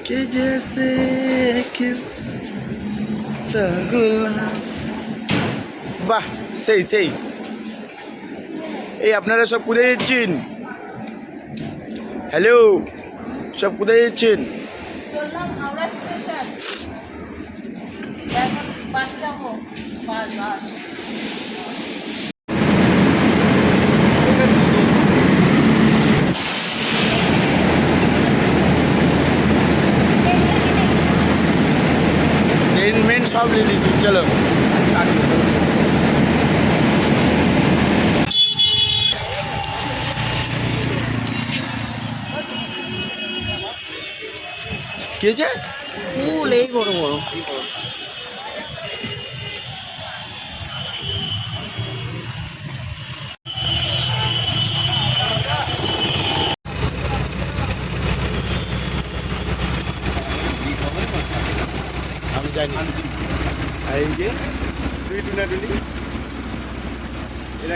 के जैसे खिलता गुलाब। বাহ, সেই সেই। এই আপনারা সব কোথায় যাচ্ছেন? হ্যালো, সব কোথায় যাচ্ছেন? চললাম হাওড়া স্টেশন, এখন বাসে যাবো। বাস বাস ट्रेन मेन सब ले लीजिए, चलो। কে যে ফুল এই বড় বড়। আমি জানি। আর এই যে তুই টুনাটুনি এরা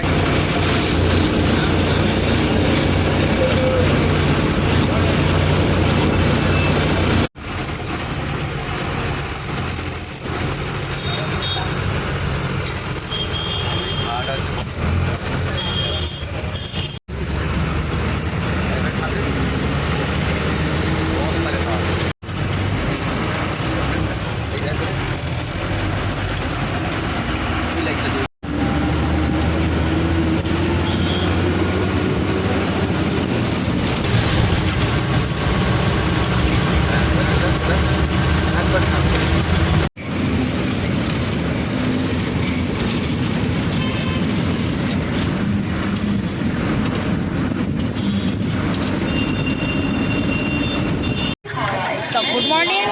গুড মর্নিং,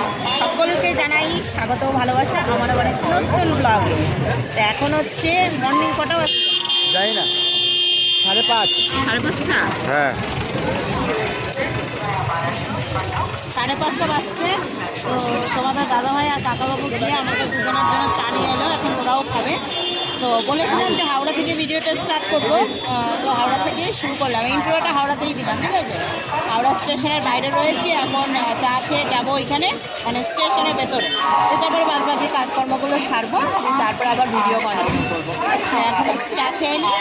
সকলকে জানাই স্বাগত ভালোবাসা আমার আবার একটা নতুন ব্লগে। তো এখন হচ্ছে মর্নিং কটা বাজছে? যাই না, 5:30। 5:30? হ্যাঁ, 5:30 বাজছে। তো তোমাদের দাদাভাই আর কাকাবাবু গিয়ে আমাদের দুজনের জন্য চা নিয়ে এলো, এখন ওরাও খাবে। তো বলেছিলাম যে হাওড়া থেকে ভিডিওটা স্টার্ট করবো, তো হাওড়া থেকে শুরু করলাম। ইন্ট্রোটা হাওড়াতেই দিলাম, ঠিক আছে? হাওড়া স্টেশনের বাইরে রয়েছি এখন, চা খেয়ে যাবো ওইখানে, মানে স্টেশনের ভেতরে। তো তারপরে বাদ বাকি কাজকর্মগুলো সারবো, তারপর আবার ভিডিও কন্টিনিউ করবো। হ্যাঁ, এখন হচ্ছে চা খেয়ে নিই।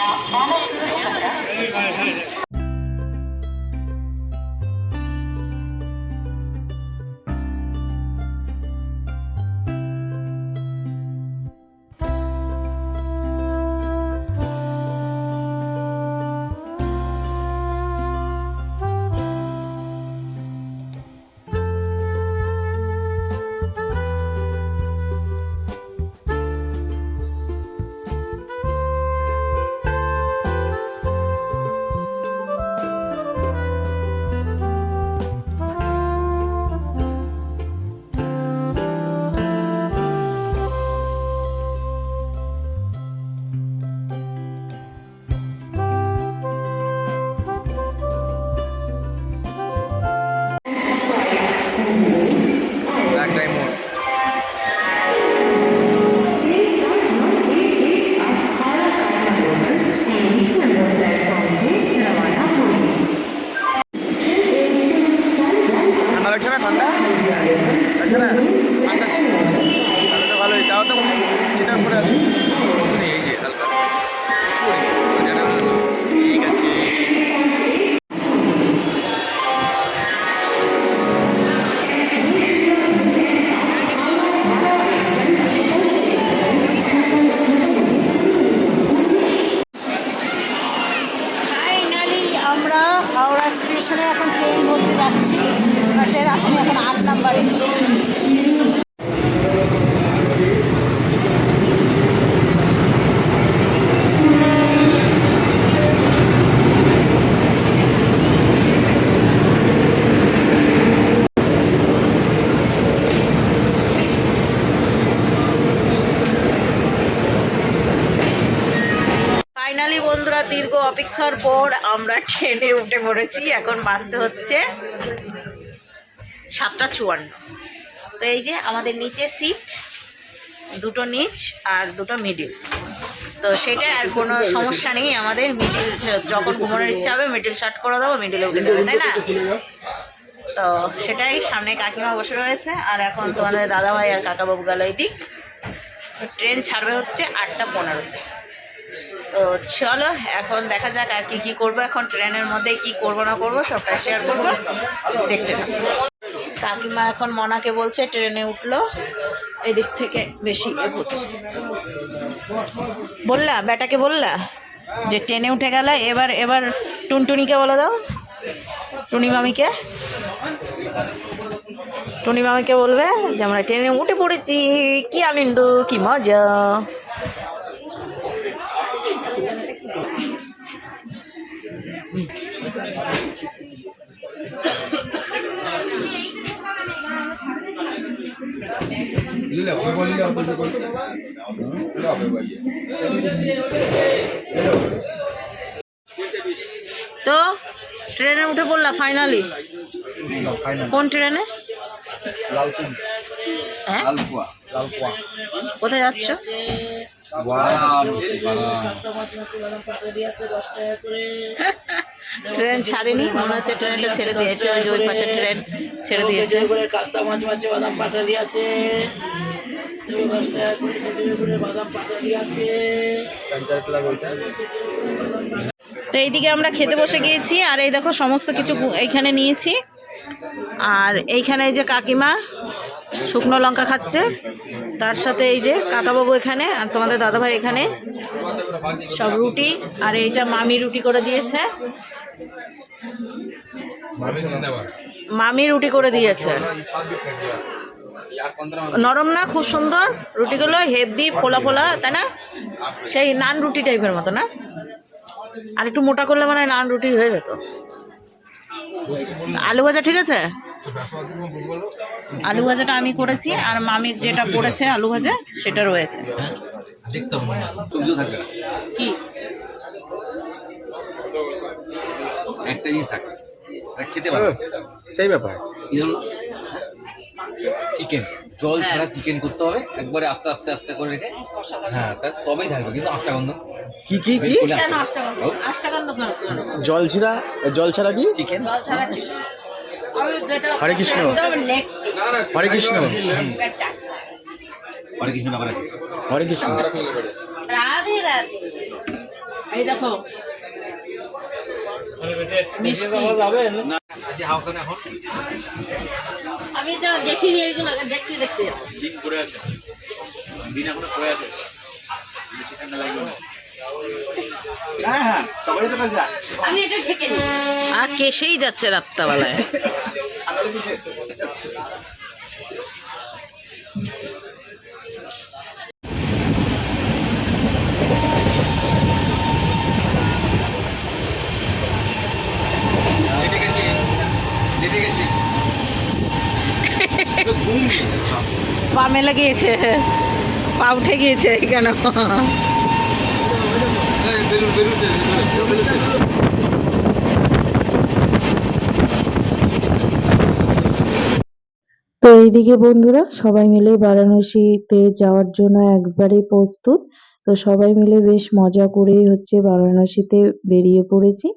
ঠান্ডা লাগছে না? ঠান্ডা লাগছে না? ঠান্ডা তাহলে তো ভালোই। তাও তো চিটার করে আছে। এই যে হালকা ঠিক আছে। ফাইনালি আমরা হাওড়া স্টেশনে এখন ট্রেন ধরতে যাচ্ছি। ট্রেন আসলে এখন 8 নাম্বারে। ফাইনালি বন্ধুরা, দীর্ঘ অপেক্ষার পর আমরা ট্রেনে উঠে পড়েছি। এখন বাসতে হচ্ছে 7:54। তো এই যে আমাদের নিচে সিট, দুটো নিচ আর দুটো মিডিল। তো সেটা আর কোনো সমস্যা নেই আমাদের। মিডিল যখন ঘুমানোর ইচ্ছা হবে মিডিল শার্ট করে দেবো, মিডিলে উঠে যাবে, তাই না? তো সেটাই, সামনে কাকিমা বসে রয়েছে আর এখন তোমাদের দাদাভাই আর কাকাবাবু গেল এইদিক। তো ট্রেন ছাড়বে হচ্ছে 8:15-তে। তো চলো এখন দেখা যাক আর কি করবো, এখন ট্রেনের মধ্যে কি করবো না করবো সবটা শেয়ার করবো, দেখতে থাকো। কাকিমা এখন মনাকে বলছে ট্রেনে উঠলো, এদিক থেকে বেশি এগোচ্ছে। বললা বেটাকে, বললা যে ট্রেনে উঠে গেল, এবার টুনটুনিকে বলে দাও, টুনি মামিকে বলবে যে আমরা ট্রেনে উঠে পড়েছি, কি আনন্দ, কি মজা। তো ট্রেনে উঠে পড়লা ফাইনালি? কোন ট্রেনে? হ্যাঁ, কোথায় যাচ্ছ? ট্রেন ছাড়েনি মনে হচ্ছে, ট্রেনটা ছেড়ে দিয়েছে, ওই পাশে ট্রেন ছেড়ে দিয়েছে। কাস্তা মাছ মাছে বাদাম পাটালি আছে, তো এইদিকে আমরা খেতে বসে গিয়েছি আর এই দেখো সমস্ত কিছু এইখানে নিয়েছি। আর এইখানে এই যে কাকিমা শুকনো লঙ্কা খাচ্ছে, তার সাথে এই যে কাকাবাবু এখানে আর তোমাদের দাদাভাই এখানে সব রুটি, আর এইটা মামি রুটি করে দিয়েছে, মামি রুটি করে দিয়েছে। নরম না, খুব সুন্দর রুটিগুলো, হেভি ফোলা ফোলা, তাই না? সেই নান রুটি টাইপের মতো না, আর একটু মোটা করলে মানে নান রুটি হয়ে যেত। আলু ভাজা ঠিক আছে, আলু ভাজাটা আমি করেছি আর মামির যেটা করেছে আলু ভাজা সেটা রয়েছে। কি একটা জিনিস থাকে খেতে পারো, সেই ব্যাপার। চিকেন জল ছাড়া চিকেন করতে হবে একবারে আস্তে আস্তে আস্তে করে রেখে, হ্যাঁ তবেই থাকবে, কিন্তু আটটা গন্ধ কি কি কি জল ছাড়া কি চিকেন? হরে কৃষ্ণ, হরে কৃষ্ণ, হরে কৃষ্ণ ব্যাপার আছে, হরে কৃষ্ণ। রাধে রাধে। এই দেখো আমি তো দেখিনি এইগুলো, দেখতে আমি এটা ঢেকে নিই। আর কেসেই যাচ্ছে রাত্রাবেলায়। পা মেলে গিয়েছে, পা উঠে গিয়েছে কেন? তো এইদিকে বন্ধুরা সবাই মিলে বারাণসীতে যাওয়ার জন্য একবারে প্রস্তুত। তো সবাই মিলে বেশ মজা করেই হচ্ছে বারাণসীতে বেরিয়ে পড়েছি।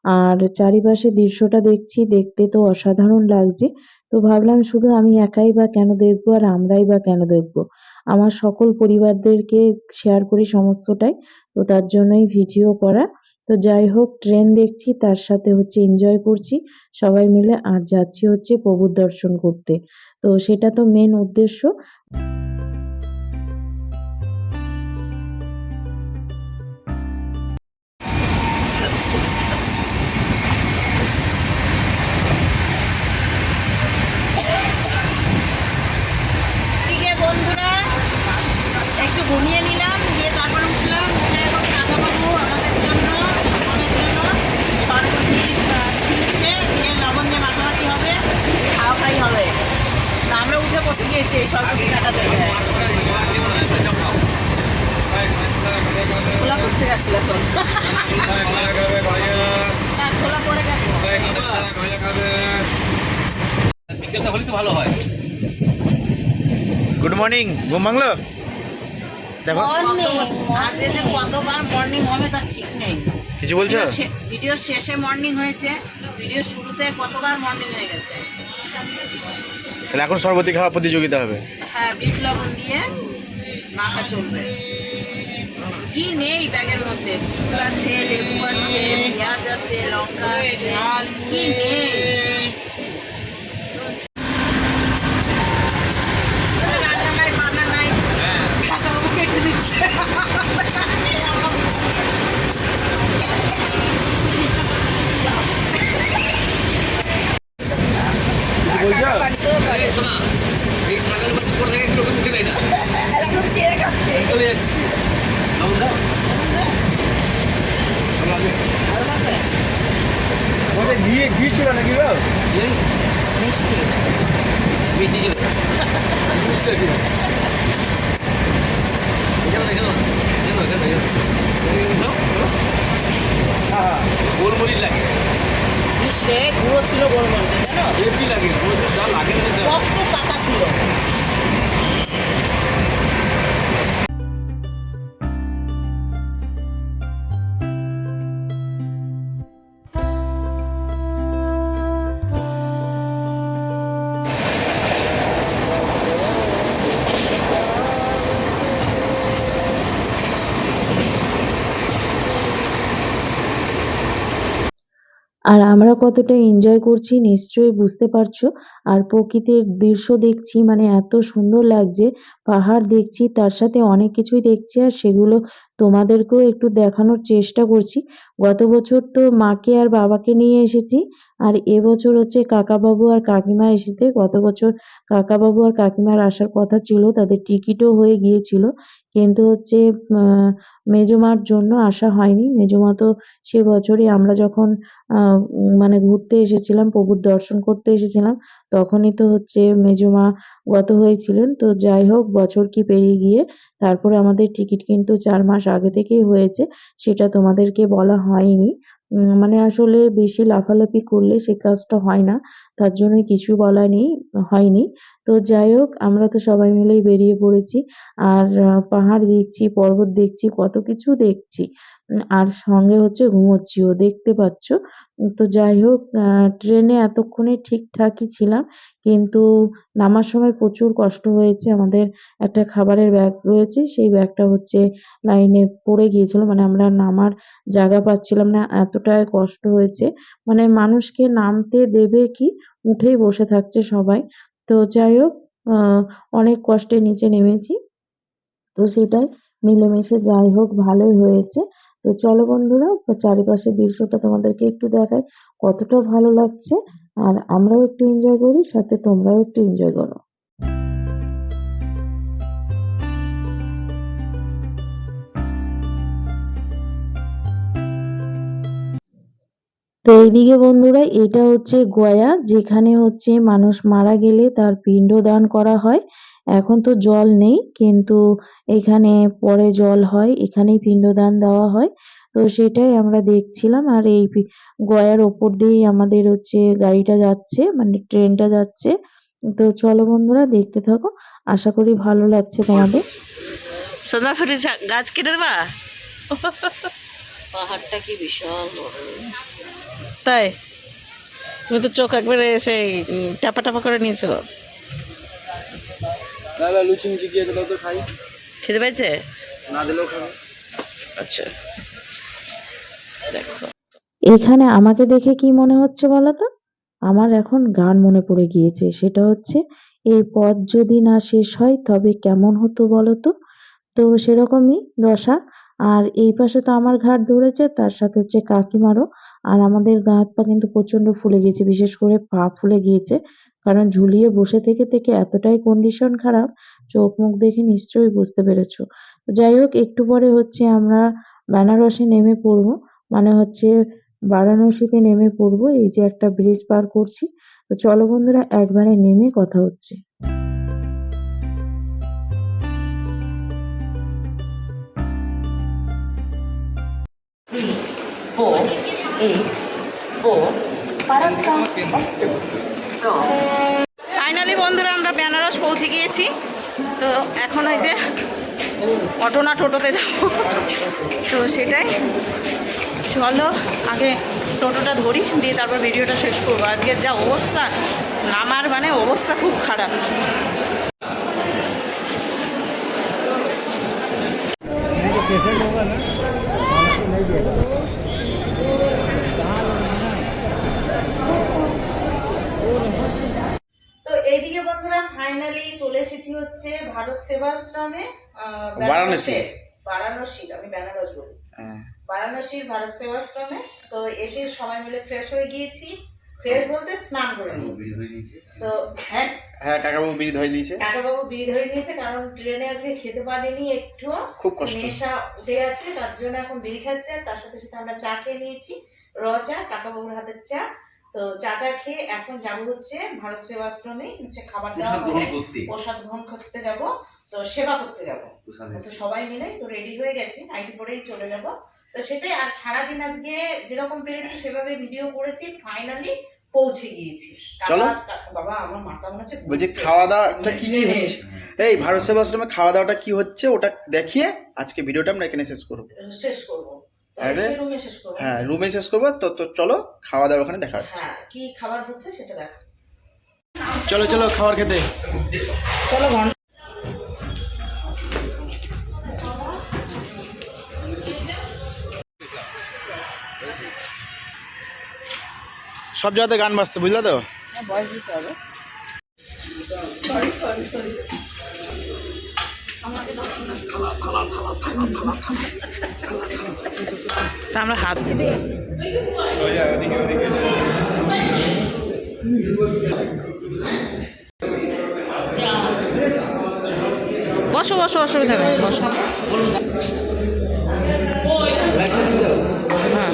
আর চারিপাশে দৃশ্যটা দেখছি, দেখতে তো অসাধারণ লাগছে। তো ভাবলাম শুধু আমি একাই বা কেন দেখবো, আর আমরাই বা কেন দেখবো, আমার সকল পরিবারদেরকে শেয়ার করি সমস্তটাই। তো তার জন্যই ভিডিও করা। তো যাই হোক, ট্রেন দেখছি তার সাথে হচ্ছে এনজয় করছি সবাই মিলে, আর যাচ্ছি হচ্ছে প্রভুর দর্শন করতে। তো সেটা তো মেন উদ্দেশ্য। এদিকে বন্ধুরা একটু ঘুমিয়ে নিলাম, দিয়ে তারপরে উঠলাম, উঠে এখন কাকাবাবু আমাদের জন্য সরবতি ছিলছে, দিয়ে লবণ দিয়ে মাখামাখি হবে, খাওয়াই হবে। তা আমরা উঠে বসে গিয়েছি এই সরবতি কাটাতে। ছোলা করতে আসলে তো ছোলা পড়ে গেল। বিকেলটা হলে তো ভালো হয়। গুড মর্নিং, ঘুম ভাঙলো? দেখো আজকে যে কতবার মর্নিং হবে তার ঠিক নেই। কিছু বলছো? ভিডিও শেষে মর্নিং হয়েছে, ভিডিও শুরুতে কতবার মর্নিং হয়ে গেছে। তাহলে এখন সরবতি খাওয়া প্রতিযোগিতা হবে। হ্যাঁ, বিট লবণ দিয়ে মাখা চলবে। কি নেই ব্যাগের মধ্যে? ফুল আছে, লেবু আছে, পেঁয়াজ আছে, লঙ্কা আছে, কি নেই? রান্না নাই, বান্না নাই, কাকাবাবু কেটে দিচ্ছে। এই শোনা, এই ছাগল বাড়ি করে থেকে এগুলো মুখে দেয় না, চলে যাচ্ছি। লবণ দাও। ঘি ছিল নাকি গো? এই মিষ্টি মিষ্টি ছিল। এখানে এখানে এখানে এখানে গোলমরিচ লাগে, সে গুঁড়ো ছিল গোলমরিচের, জানো? হেভি লাগে, গোলমরিচ যা লাগে না যা। কত পাতা ছিল। আর আমরা কতটা এনজয় করছি নিশ্চয়ই বুঝতে পারছো। আর প্রকৃতির দৃশ্য দেখছি, মানে এত সুন্দর লাগছে। পাহাড় দেখছি, তার সাথে অনেক কিছুই দেখছি, আর সেগুলো তোমাদেরকেও একটু দেখানোর চেষ্টা করছি। গত বছর তো মাকে আর বাবাকে নিয়ে এসেছি, আর এবছর হচ্ছে কাকাবাবু আর কাকিমা এসেছে। গত বছর কাকাবাবু আর কাকিমার আসার কথা ছিল, তাদের টিকিটও হয়ে গিয়েছিল, কিন্তু হচ্ছে মেজমার জন্য আসা হয়নি। মেজমা তো সে বছরই আমরা যখন মানে ঘুরতে এসেছিলাম, প্রভুর দর্শন করতে এসেছিলাম, তখনই তো হচ্ছে মেজমা গত হয়েছিলেন। তো যাই হোক, বছর কি পেরিয়ে গিয়ে তারপরে আমাদের টিকিট কিন্তু 4 মাস আগে থেকেই হয়েছে, সেটা তোমাদেরকে বলা হয়নি। মানে আসলে বেশি লাফালাফি করলে সে কাজটা হয় না, তার জন্যই কিছু বলা হয়নি। তো যাই হোক, আমরা তো সবাই মিলেই বেরিয়ে পড়েছি, আর পাহাড় দেখছি, পর্বত দেখছি, কত কিছু দেখছি, আর সঙ্গে হচ্ছে ঘুমোচ্ছিও, দেখতে পাচ্ছ। তো যাই হোক, ট্রেনে এতক্ষণে ঠিকঠাকই ছিলাম, কিন্তু নামার সময় প্রচুর কষ্ট হয়েছে। আমাদের একটা খাবারের ব্যাগ রয়েছে, সেই ব্যাগটা হচ্ছে লাইনে পড়ে গিয়েছিল, মানে আমরা নামার জায়গা পাচ্ছিলাম না, এতটাই কষ্ট হয়েছে। মানে মানুষকে নামতে দেবে কি, উঠেই বসে থাকছে সবাই। তো যাই হোক, অনেক কষ্টে নিচে নেমেছি, তো সেটাই মিলেমিশে যাই হোক ভালোই হয়েছে। তো চলো বন্ধুরা, চারিপাশের দৃশ্যটা তোমাদেরকে একটু দেখাই, কতটা ভালো লাগছে। আর আমরাও একটু এনজয় করি, সাথে তোমরাও একটু এনজয় করো। তো এইদিকে বন্ধুরা, এটা হচ্ছে গয়া, যেখানে হচ্ছে মানুষ মারা গেলে তার পিণ্ডদান করা হয়। এখন তো জল নেই, কিন্তু এখানে পরে জল হয়, এখানেই পিণ্ডদান দেওয়া হয়। তো সেটাই আমরা দেখছিলাম, আর এই গয়ার ওপর দিয়েই আমাদের হচ্ছে গাড়িটা যাচ্ছে, মানে ট্রেনটা যাচ্ছে। তো চলো বন্ধুরা, দেখতে থাকো, আশা করি ভালো লাগছে তোমাদের। সোনাঝুরি গাছ কেটে দেবা? পাহাড়টা কি বিশাল বড়। তাই? তুমি তো চোখ একবারে সেই টাপা টাপা করে নিয়েছো। দাদা লুচি মুচি গিয়েছে, দাও তো খাই। খেতে পেয়েছে? না দিলেও খাবে। আচ্ছা, দেখো এখানে আমাকে দেখে কি মনে হচ্ছে বলো তো? আমার এখন গান মনে পড়ে গিয়েছে, সেটা হচ্ছে, এই পথ যদি না শেষ হয় তবে কেমন হতো বলো তো। তো সেরকমই দশা। আর এই পাশে তো আমার ঘাড় ধরেছে, তার সাথে হচ্ছে কাকিমারও। আর আমাদের গা হাত পা কিন্তু প্রচন্ড ফুলে গিয়েছে, বিশেষ করে পা ফুলে গিয়েছে, কারণ ঝুলিয়ে বসে থেকে থেকে এতটাই কন্ডিশন খারাপ, চোখ মুখ দেখে নিশ্চয়ই বুঝতে পেরেছো। তো যাই হোক, একটু পরে হচ্ছে আমরা বেনারসে নেমে পড়বো, মানে হচ্ছে বারাণসীতে নেমে পড়বো। এই যে একটা ব্রিজ পার করছি, তো চলো বন্ধুরা, একবারে নেমে কথা হচ্ছে। 3, 4, 8, 4, ফাইনালি বন্ধুরা, আমরা বেনারস পৌঁছে গিয়েছি। তো এখন ওই যে অটো না টোটোতে যাবো, তো সেটাই। চলো আগে টোটোটা ধরি, দিয়ে তারপর ভিডিওটা শেষ করবো। আজকের যা অবস্থা, নামার মানে অবস্থা খুব খারাপ। তো এইদিকে বন্ধুরা ফাইনালি চলে এসেছি হচ্ছে ভারত সেবাশ্রমে, বারাণসীর, আমি বেনারস বলি, বারাণসীর ভারত সেবাশ্রমে। তো এসে সবাই মিলে ফ্রেশ হয়ে গিয়েছি, ফ্রেশ বলতে স্নান করে নিয়েছি। তো হ্যাঁ কাকাবাবু বিড়ি ধরে নিয়েছে, কাকাবাবু বিড়ি ধরে নিয়েছে, কারণ ট্রেনে আজকে খেতে পারিনি, একটু খুব কষ্ট, নেশা উঠে গেছে, তার জন্য এখন বিড়ি খাচ্ছে। আর তার সাথে সাথে আমরা চা খেয়ে নিয়েছি, র চা, কাকাবাবুর হাতের চা। তো চাটা খেয়ে এখন যাবো হচ্ছে ভারত সেবাশ্রমে, হচ্ছে খাবার দেওয়া হবে, প্রসাদ গ্রহণ করতে যাব, তো সেবা করতে যাব। তো সবাই মিলে তো রেডি হয়ে গেছি, নাইটি পরেই চলে যাব। তো সেটাই, আর সারাদিন আজকে যেরকম পেরেছি সেভাবে ভিডিও করেছি, ফাইনালি পৌঁছে গিয়েছি। চলো বাবা, আমার মাথা মনে হচ্ছে বলছি খাওয়া দাওয়াটা কি কি হচ্ছে, এই ভারত সেবাশ্রমে খাওয়া দাওয়াটা কি হচ্ছে ওটা দেখিয়ে আজকে ভিডিওটা আমরা এখানে শেষ করবো। হ্যাঁ, রুমে শেষ করবো। তো চলো খাওয়া দাওয়া ওখানে দেখা হচ্ছে। হ্যাঁ, কি খাবার হচ্ছে সেটা দেখা। চলো চলো খাবার খেতে চলো। সব জায়গাতে গান বাজছে, বুঝলা তো? বয়স দিতে হবে। আমরা হাত বসো বসো, অসুবিধা নেই, বসো। হ্যাঁ,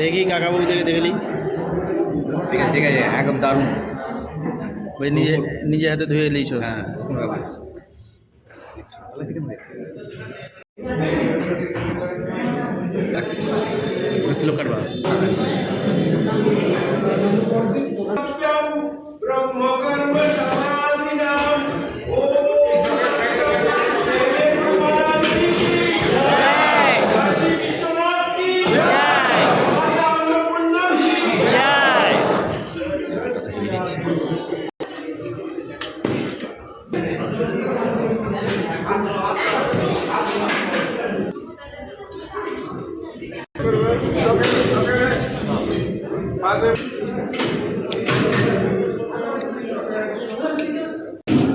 দেখি কাকাবাবু থেকে দেখলি, ঠিক আছে ঠিক আছে, একদম দারুণ। ওই নিজে হাতে ধুয়ে এলিস। হ্যাঁ, কোনো ব্যাপার কিলো কাটবা।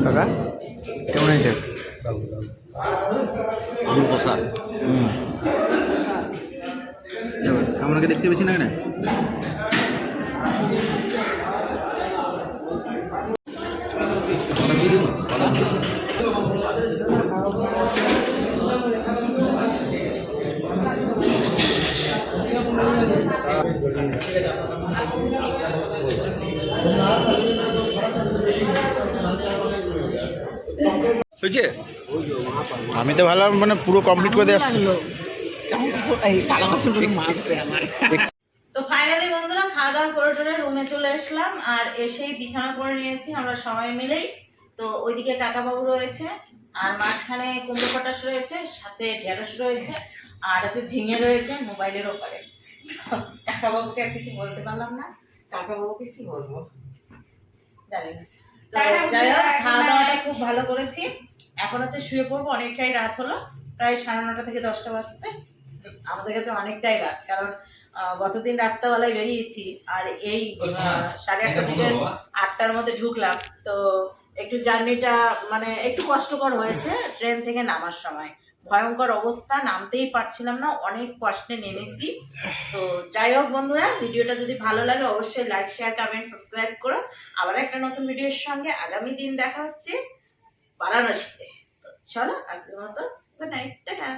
কাকা কেমন হয়েছে? প্রসাদ আমাকে দেখতে পেয়েছি না কেন? হয়েছে? আমি তো ভালো, মানে পুরো কমপ্লিট করে আসছি। তো ফাইনালি বন্ধুরা খাওয়া দাওয়া করে টোরে রুমে চলে আসলাম, আর এসেই বিছানা করে নিয়েছি আমরা সবাই মিলেই। তো ওইদিকে কাকাবাবু রয়েছে, আর মাঝখানে কুমড়ো পটাশ রয়েছে, সাথে ঢেঁড়স রয়েছে, আর হচ্ছে ঝিঙে রয়েছে মোবাইলের ওপরে। কাকাবাবুকে আর কিছু বলতে পারলাম না, কাকাবাবুকে কি বলবো জানি না। তো যাই হোক, খাওয়া দাওয়াটা খুব ভালো করেছি। এখন হচ্ছে শুয়ে পড়বো, অনেকটাই রাত হলো, প্রায় 9:30 থেকে 10টা বাজছে। আমাদের কাছে অনেকটাই রাত, কারণ গতদিন রাত্রেবেলায় বেরিয়েছি, আর এই 8:30 থেকে 8টার মধ্যে ঢুকলাম। তো একটু জার্নিটা মানে একটু কষ্টকর হয়েছে, ট্রেন থেকে নামার সময় ভয়ঙ্কর অবস্থা, নামতেই পারছিলাম না, অনেক কষ্টে নেমেছি। তো যাই হোক বন্ধুরা, ভিডিওটা যদি ভালো লাগে অবশ্যই লাইক, শেয়ার, কমেন্ট, সাবস্ক্রাইব করো। আবার একটা নতুন ভিডিওর সঙ্গে আগামী দিন দেখা হচ্ছে বারাণসীতে। তো চলো আজকের মতো গুড নাইট, টাটা।